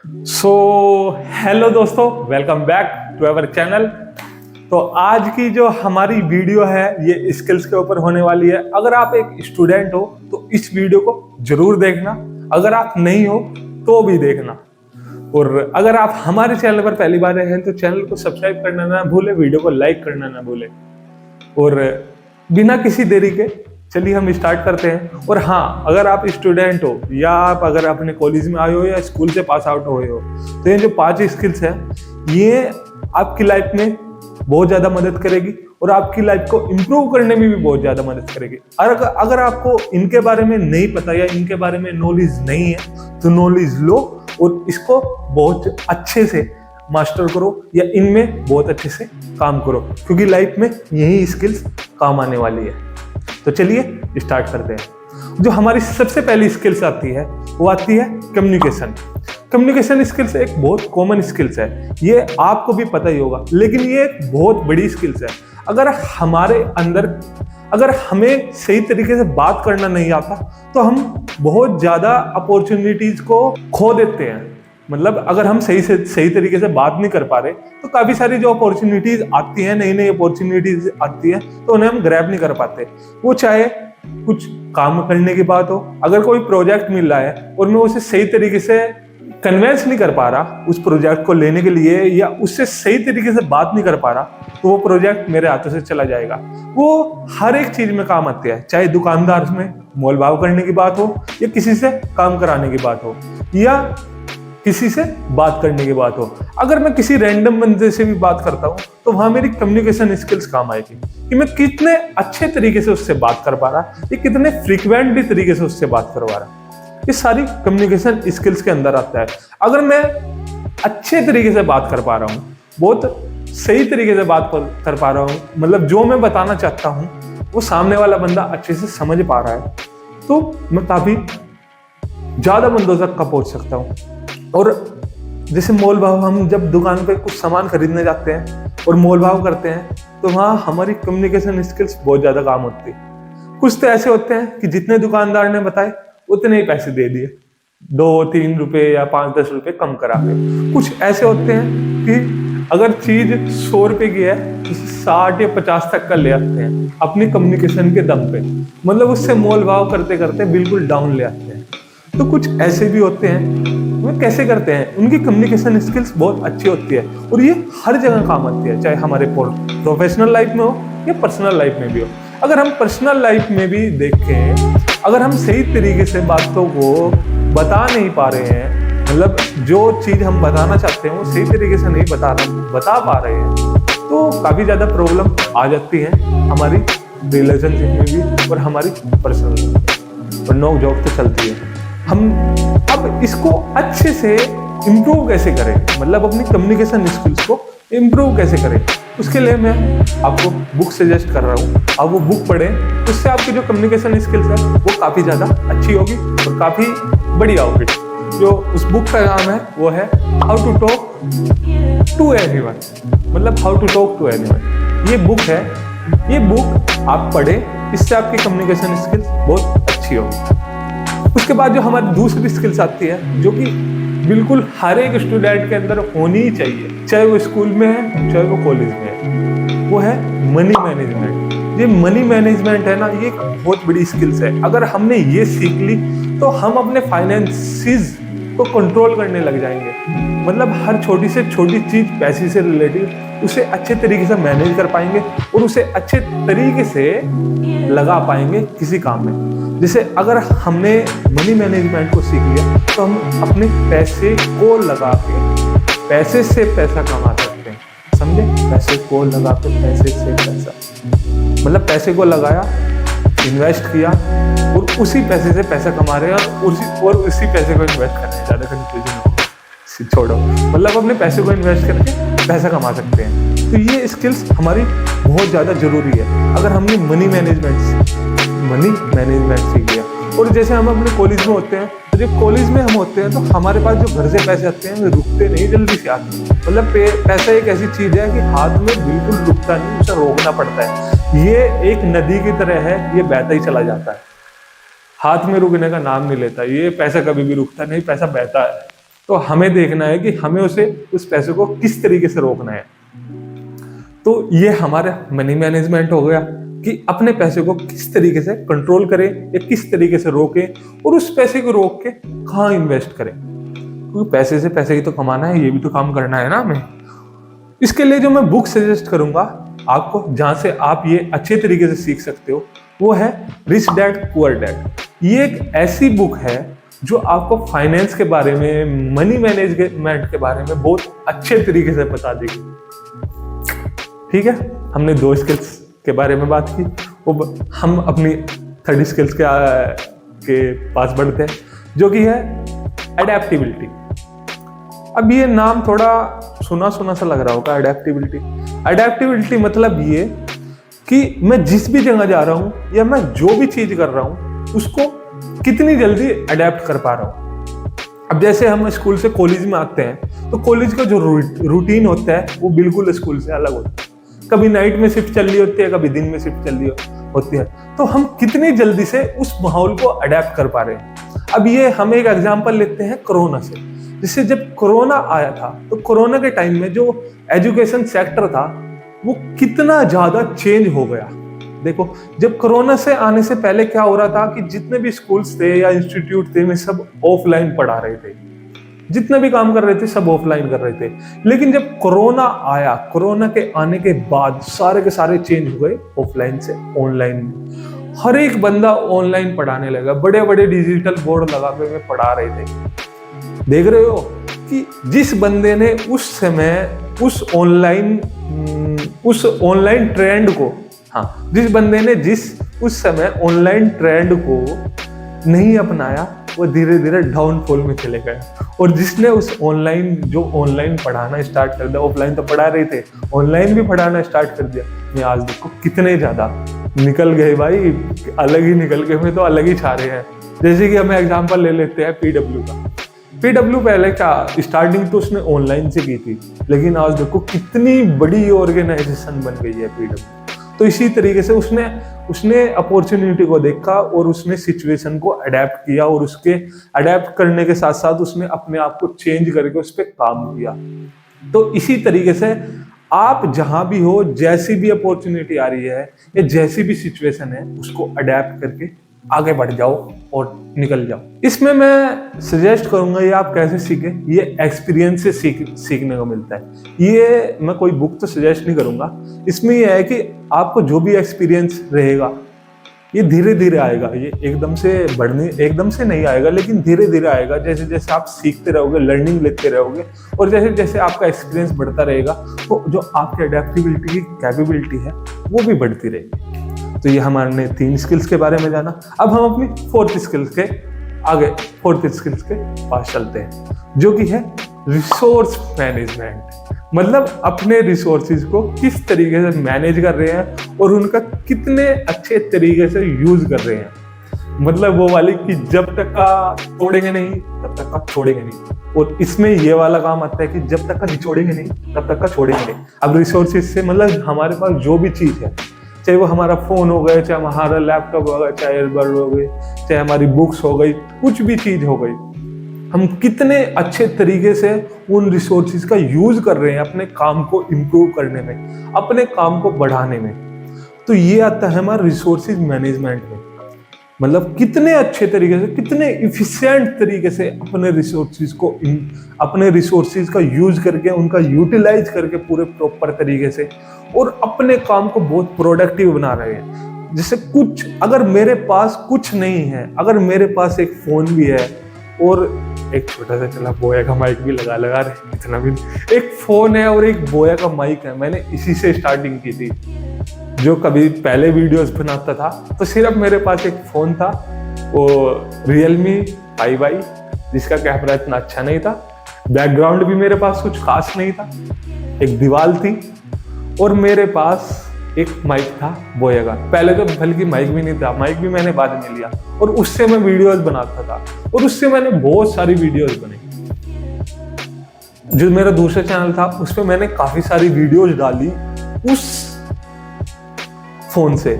सो hello दोस्तों, welcome back to our channel. तो आज की जो हमारी वीडियो है ये स्किल्स के ऊपर होने वाली है। अगर आप एक स्टूडेंट हो तो इस वीडियो को जरूर देखना, अगर आप नहीं हो तो भी देखना। और अगर आप हमारे चैनल पर पहली बार हैं तो चैनल को सब्सक्राइब करना ना भूले, वीडियो को लाइक करना ना भूले। और बिना किसी देरी के चलिए हम स्टार्ट करते हैं। और हाँ, अगर आप स्टूडेंट हो या आप अगर अपने कॉलेज में आए हो या स्कूल से पास आउट हुए हो तो ये जो 5 स्किल्स हैं ये आपकी लाइफ में बहुत ज़्यादा मदद करेगी और आपकी लाइफ को इम्प्रूव करने में भी बहुत ज़्यादा मदद करेगी। अगर आपको इनके बारे में नहीं पता या इनके बारे में नॉलेज नहीं है तो नॉलेज लो और इसको बहुत अच्छे से मास्टर करो या इनमें बहुत अच्छे से काम करो, क्योंकि लाइफ में यही स्किल्स काम आने वाली है। तो चलिए स्टार्ट करते हैं। जो हमारी सबसे पहली स्किल्स आती है वो आती है कम्युनिकेशन। कम्युनिकेशन स्किल्स एक बहुत कॉमन स्किल्स है, ये आपको भी पता ही होगा, लेकिन ये एक बहुत बड़ी स्किल्स है। अगर हमें सही तरीके से बात करना नहीं आता तो हम बहुत ज्यादा अपॉर्चुनिटीज को खो देते हैं। मतलब अगर हम सही तरीके से बात नहीं कर पा रहे तो काफी सारी जो अपॉर्चुनिटीज आती हैं, नई नई अपॉर्चुनिटीज आती हैं, तो उन्हें हम ग्रैब नहीं कर पाते। वो चाहे कुछ काम करने की बात हो, अगर कोई प्रोजेक्ट मिल रहा है और मैं उसे सही तरीके से कन्वेंस नहीं कर पा रहा उस प्रोजेक्ट को लेने के लिए, या उससे सही तरीके से बात नहीं कर पा रहा, तो वो प्रोजेक्ट मेरे हाथों से चला जाएगा। वो हर एक चीज में काम आती है, चाहे दुकानदार में मोल भाव करने की बात हो, या किसी से काम कराने की बात हो, या किसी से बात करने की बात हो। अगर मैं किसी रैंडम बंदे से भी बात करता हूँ तो वहां मेरी कम्युनिकेशन स्किल्स काम आएगी कि मैं कितने अच्छे तरीके से उससे बात कर पा रहा, या कितने फ्रिक्वेंटली तरीके से उससे बात करवा रहा। ये सारी कम्युनिकेशन स्किल्स के अंदर आता है। अगर मैं अच्छे तरीके से बात कर पा रहा हूँ, बहुत सही तरीके से बात कर पा रहा हूँ, मतलब जो मैं बताना चाहता हूँ वो सामने वाला बंदा अच्छे से समझ पा रहा है, तो मैं काफी ज्यादा बंदों तक का पहुंच सकता हूँ। और जैसे मोल भाव, हम जब दुकान पे कुछ सामान खरीदने जाते हैं और मोल भाव करते हैं तो वहाँ हमारी कम्युनिकेशन स्किल्स बहुत ज़्यादा काम होती है। कुछ तो ऐसे होते हैं कि जितने दुकानदार ने बताए उतने ही पैसे दे दिए, 2-3 रुपए या 5-10 रुपए कम करा के। कुछ ऐसे होते हैं कि अगर चीज 100 रुपए की है तो 60 या 50 तक का ले आते हैं अपनी कम्युनिकेशन के दम पे, मतलब उससे मोल भाव करते करते बिल्कुल डाउन ले आते हैं। तो कुछ ऐसे भी होते हैं, वो कैसे करते हैं, उनकी कम्युनिकेशन स्किल्स बहुत अच्छी होती है और ये हर जगह काम आती है, चाहे हमारे प्रोफेशनल लाइफ में हो या पर्सनल लाइफ में भी हो। अगर हम पर्सनल लाइफ में भी देखें, अगर हम सही तरीके से बातों को बता नहीं पा रहे हैं, मतलब जो चीज हम बताना चाहते हैं वो सही तरीके से नहीं बता पा रहे हैं, तो काफी ज्यादा प्रॉब्लम आ जाती है हमारी रिलेशनशिप में भी और हमारी पर्सनल लाइफ में, और नोक झोंक तो चलती है। हम अब इसको अच्छे से इम्प्रूव कैसे करें, मतलब अपनी कम्युनिकेशन स्किल्स को इम्प्रूव कैसे करें, उसके लिए मैं आपको बुक सजेस्ट कर रहा हूँ। आप वो बुक पढ़ें, उससे आपकी जो कम्युनिकेशन स्किल्स है वो काफ़ी ज़्यादा अच्छी होगी और काफ़ी बढ़िया होगी। जो उस बुक का नाम है वो है how to talk to anyone, मतलब how to talk to anyone. ये बुक है, ये बुक आप पढ़ें, इससे आपकी कम्युनिकेशन स्किल्स बहुत अच्छी होगी। उसके बाद जो हमारी दूसरी स्किल्स आती है, जो कि बिल्कुल हर एक स्टूडेंट के अंदर होनी ही चाहिए, चाहे वो स्कूल में है चाहे वो कॉलेज में है, वो है मनी मैनेजमेंट। ये मनी मैनेजमेंट है ना, ये एक बहुत बड़ी स्किल्स है। अगर हमने ये सीख ली तो हम अपने फाइनेंसेस को कंट्रोल करने लग जाएंगे, मतलब हर छोटी से छोटी चीज पैसे से रिलेटेड उसे अच्छे तरीके से मैनेज कर पाएंगे और उसे अच्छे तरीके से लगा पाएंगे किसी काम में। जैसे अगर हमने मनी मैनेजमेंट को सीख लिया तो हम अपने पैसे को लगा के पैसे से पैसा कमा सकते हैं, समझे? पैसे को लगा के पैसे से पैसा, मतलब पैसे को लगाया, इन्वेस्ट किया और उसी पैसे से पैसा कमा रहे हैं और उसी पैसे को इन्वेस्ट कर रहे हैं। ज़्यादा कंफ्यूजन हो, छोड़ो, मतलब अपने पैसे को इन्वेस्ट करके पैसा कमा सकते हैं। तो ये स्किल्स हमारी बहुत ज़्यादा जरूरी है। अगर हमने मनी मैनेजमेंट सीख लिया, और जैसे हम अपने कॉलेज में होते हैं, तो जब कॉलेज में हम होते हैं तो हमारे पास जो घर से पैसे आते हैं वे रुकते नहीं, जल्दी से आते हैं। मतलब पैसा एक ऐसी चीज है कि हाथ में बिल्कुल रुकता नहीं, उसे रोकना पड़ता है। ये एक नदी की तरह है, ये बहता ही चला जाता है, हाथ में रुकने का नाम नहीं लेता। ये पैसा कभी भी रुकता नहीं, पैसा बहता है। तो हमें देखना है कि हमें उस पैसे को किस तरीके से रोकना है। तो ये हमारा मनी मैनेजमेंट हो गया कि अपने पैसे को किस तरीके से कंट्रोल करें या किस तरीके से रोकें, और उस पैसे को रोक के कहाँ इन्वेस्ट करें, क्योंकि पैसे से पैसे ही तो कमाना है, ये भी तो काम करना है ना हमें। इसके लिए जो मैं बुक सजेस्ट करूंगा आपको, जहां से आप ये अच्छे तरीके से सीख सकते हो, वो है रिच डैड पुअर डैड। ये एक ऐसी बुक है जो आपको फाइनेंस के बारे में, मनी मैनेजमेंट के बारे में बहुत अच्छे तरीके से बता देगी। ठीक है, हमने 2 स्किल्स के बारे में बात की, वो हम अपनी 3rd स्किल्स के पास बढ़ते हैं, जो कि है एडेप्टिबिलिटी। अब ये नाम थोड़ा सुना सा लग रहा होगा, एडेप्टिबिलिटी मतलब ये कि मैं जिस भी जगह जा रहा हूं या मैं जो भी चीज कर रहा हूं उसको कितनी जल्दी अडेप्ट कर पा रहा हूं। अब जैसे हम स्कूल से कॉलेज में आते हैं तो कॉलेज का जो रूटीन होता है वो बिल्कुल स्कूल से अलग होता है। कभी नाइट में शिफ्ट चल रही होती है, कभी दिन में शिफ्ट चल रही होती है, तो हम कितनी जल्दी से उस माहौल को अडेप्ट कर पा रहे हैं। अब ये हम एक एग्जांपल लेते हैं कोरोना से। जिससे जब कोरोना आया था तो कोरोना के टाइम में जो एजुकेशन सेक्टर था वो कितना ज्यादा चेंज हो गया। देखो, जब कोरोना से आने से पहले क्या हो रहा था कि जितने भी स्कूल्स थे या इंस्टीट्यूट थे, वे सब ऑफलाइन पढ़ा रहे थे, जितने भी काम कर रहे थे सब ऑफलाइन कर रहे थे। लेकिन जब कोरोना आया, कोरोना के आने के बाद सारे के सारे चेंज हो गए ऑफलाइन से ऑनलाइन में। हर एक बंदा ऑनलाइन पढ़ाने लगा, बड़े बड़े डिजिटल बोर्ड लगा के पढ़ा रहे थे। देख रहे हो कि जिस बंदे ने उस समय उस ऑनलाइन ट्रेंड को, जिस बंदे ने उस समय ऑनलाइन ट्रेंड को नहीं अपनाया, वो धीरे धीरे डाउनफॉल में चले गए। और जिसने उस ऑनलाइन पढ़ाना स्टार्ट कर दिया, ऑफलाइन तो पढ़ा रहे थे, ऑनलाइन भी पढ़ाना स्टार्ट कर दिया, मैं आज देखो कितने ज्यादा निकल गए भाई, अलग ही निकल गए, मैं तो अलग ही छा रहे हैं। जैसे कि हम एग्जांपल ले लेते हैं पीडब्ल्यू का। पीडब्ल्यू पहले क्या स्टार्टिंग तो उसने ऑनलाइन से की थी, लेकिन आज देखो कितनी बड़ी ऑर्गेनाइजेशन बन गई है पीडब्ल्यू। तो इसी तरीके से उसने अपॉर्चुनिटी को देखा और उसने सिचुएशन को अडेप्ट किया, और उसके अडेप्ट करने के साथ साथ उसने अपने आप को चेंज करके उस पर काम किया। तो इसी तरीके से आप जहां भी हो, जैसी भी अपॉर्चुनिटी आ रही है या जैसी भी सिचुएशन है, उसको अडेप्ट करके आगे बढ़ जाओ और निकल जाओ। इसमें मैं सजेस्ट करूंगा ये आप कैसे सीखें, ये एक्सपीरियंस से सीखने को मिलता है। ये मैं कोई बुक तो सजेस्ट नहीं करूंगा, इसमें ये है कि आपको जो भी एक्सपीरियंस रहेगा ये धीरे धीरे आएगा, ये एकदम से नहीं आएगा, लेकिन धीरे धीरे आएगा। जैसे जैसे आप सीखते रहोगे, लर्निंग लेते रहोगे, और जैसे जैसे आपका एक्सपीरियंस बढ़ता रहेगा, तो जो आपकी अडेप्टिबिलिटी की कैपेबिलिटी है वो भी बढ़ती रहेगी। तो ये हमारे 3 स्किल्स के बारे में जाना। अब हम अपनी 4th स्किल्स के पास चलते हैं, जो कि है रिसोर्स मैनेजमेंट। मतलब अपने रिसोर्सेज को किस तरीके से मैनेज कर रहे हैं और उनका कितने अच्छे तरीके से यूज कर रहे हैं। मतलब वो वाली कि जब तक का तोड़ेंगे नहीं तब तक का छोड़ेंगे नहीं, और इसमें ये वाला काम आता है कि जब तक का निचोड़ेंगे नहीं तब तक का छोड़ेंगे नहीं। अब रिसोर्सेज से मतलब हमारे पास जो भी चीज है, चाहे वो हमारा फोन हो गया, चाहे हमारा लैपटॉप हो गया, चाहे एयरबड हो गई, चाहे हमारी बुक्स हो गई, कुछ भी चीज हो गई, हम कितने अच्छे तरीके से उन रिसोर्सेज का यूज कर रहे हैं अपने काम को इम्प्रूव करने में, अपने काम को बढ़ाने में। तो ये आता है हमारा रिसोर्सेज मैनेजमेंट में। मतलब कितने अच्छे तरीके से, कितने इफिशिएंट तरीके से अपने रिसोर्सेज का यूज करके, उनका यूटिलाइज करके पूरे प्रॉपर तरीके से, और अपने काम को बहुत प्रोडक्टिव बना रहे हैं। जैसे अगर मेरे पास कुछ नहीं है, अगर मेरे पास एक फोन भी है और एक छोटा सा चला बोया का माइक भी लगा रहे, इतना भी एक फोन है और एक बोया का माइक है, मैंने इसी से स्टार्टिंग की थी। जो कभी पहले वीडियोस बनाता था तो सिर्फ मेरे पास एक फोन था, वो Realme 5i, जिसका कैमरा इतना अच्छा नहीं था, बैकग्राउंड भी मेरे पास कुछ खास नहीं था, एक दीवार थी, और मेरे पास एक माइक था बोया का। पहले तो बल्कि माइक भी नहीं था, माइक भी मैंने बाद में लिया, और उससे मैं वीडियोस बनाता था, और उससे मैंने बहुत सारी वीडियोस बनाई। जो मेरा दूसरा चैनल था उस पर मैंने काफी सारी वीडियोस डाली उस फोन से।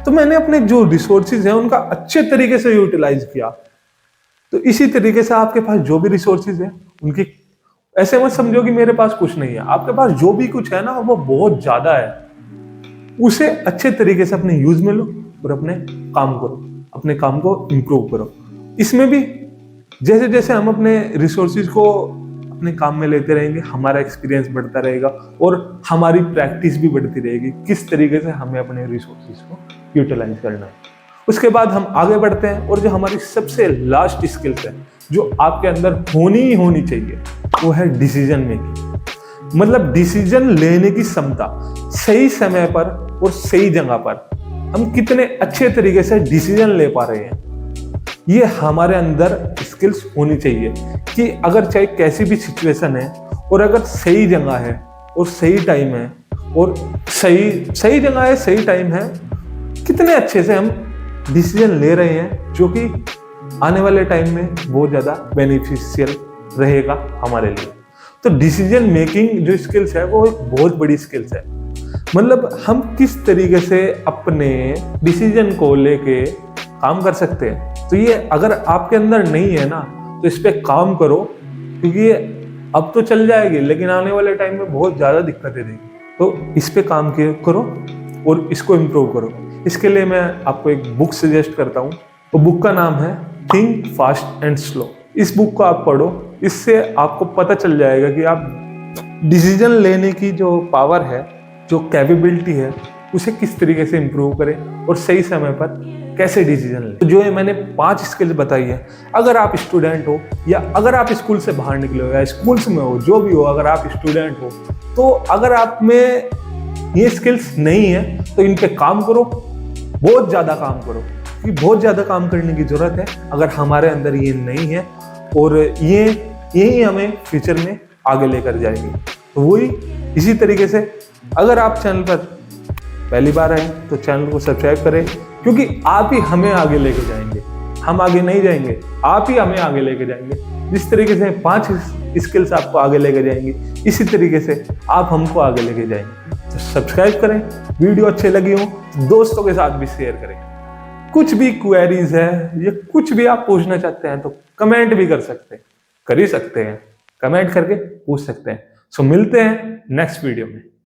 तो मैंने अपने जो रिसोर्सेज हैं उनका अच्छे तरीके से यूटिलाइज किया। तो इसी तरीके से आपके पास जो भी रिसोर्सेज हैं उनकी ऐसे मत समझो कि मेरे पास कुछ नहीं है। आपके पास जो भी कुछ है ना वो बहुत ज्यादा है। उसे अच्छे तरीके से अपने यूज में लो और अपने काम करो, अपने काम को इम्प्रूव करो। इसमें भी जैसे जैसे हम अपने रिसोर्सेज को अपने काम में लेते रहेंगे, हमारा एक्सपीरियंस बढ़ता रहेगा और हमारी प्रैक्टिस भी बढ़ती रहेगी किस तरीके से हमें अपने रिसोर्सेज को यूटिलाइज करना है। उसके बाद हम आगे बढ़ते हैं और जो हमारी सबसे लास्ट स्किल्स है जो आपके अंदर होनी ही होनी चाहिए वो है डिसीजन मेकिंग। मतलब डिसीजन लेने की क्षमता, सही समय पर और सही जगह पर हम कितने अच्छे तरीके से डिसीजन ले पा रहे हैं, ये हमारे अंदर स्किल्स होनी चाहिए कि अगर चाहे कैसी भी सिचुएशन है और अगर सही जगह है और सही टाइम है और सही जगह है, सही टाइम है, कितने अच्छे से हम डिसीजन ले रहे हैं जो कि आने वाले टाइम में बहुत ज़्यादा बेनिफिशियल रहेगा हमारे लिए। तो डिसीजन मेकिंग जो स्किल्स है वो एक बहुत बड़ी स्किल्स है। मतलब हम किस तरीके से अपने डिसीजन को लेके काम कर सकते हैं, तो ये अगर आपके अंदर नहीं है ना तो इस पे काम करो, क्योंकि ये अब तो चल जाएगी लेकिन आने वाले टाइम में बहुत ज़्यादा दिक्कतें देगी। तो इस पे काम करो और इसको इम्प्रूव करो। इसके लिए मैं आपको एक बुक सजेस्ट करता हूँ। तो बुक का नाम है थिंक फास्ट एंड स्लो। इस बुक को आप पढ़ो, इससे आपको पता चल जाएगा कि आप डिसीजन लेने की जो पावर है, जो कैपेबिलिटी है, उसे किस तरीके से इम्प्रूव करें और सही समय पर कैसे डिसीजन लें। तो जो है मैंने 5 स्किल्स बताई है, अगर आप स्टूडेंट हो या अगर आप स्कूल से बाहर निकले हो या स्कूल्स में हो, जो भी हो, अगर आप स्टूडेंट हो तो अगर आप में ये स्किल्स नहीं है तो इन पे काम करो, बहुत ज़्यादा काम करो, क्योंकि बहुत ज़्यादा काम करने की ज़रूरत है अगर हमारे अंदर ये नहीं है, और यही हमें फ्यूचर में आगे लेकर जाएगी। तो वही इसी तरीके से अगर आप चैनल पर पहली बार आए तो चैनल को सब्सक्राइब करें, क्योंकि आप ही हमें आगे लेके जाएंगे, हम आगे नहीं जाएंगे, आप ही हमें आगे लेके जाएंगे। जिस तरीके से 5 स्किल्स आपको आगे लेके जाएंगी, इसी तरीके से आप हमको आगे लेके जाएंगे। तो सब्सक्राइब करें, वीडियो अच्छे लगी हो तो दोस्तों के साथ भी शेयर करें। कुछ भी क्वेरीज है या कुछ भी आप पूछना चाहते हैं तो कमेंट भी कर ही सकते हैं, कमेंट करके पूछ सकते हैं। सो मिलते हैं नेक्स्ट वीडियो में।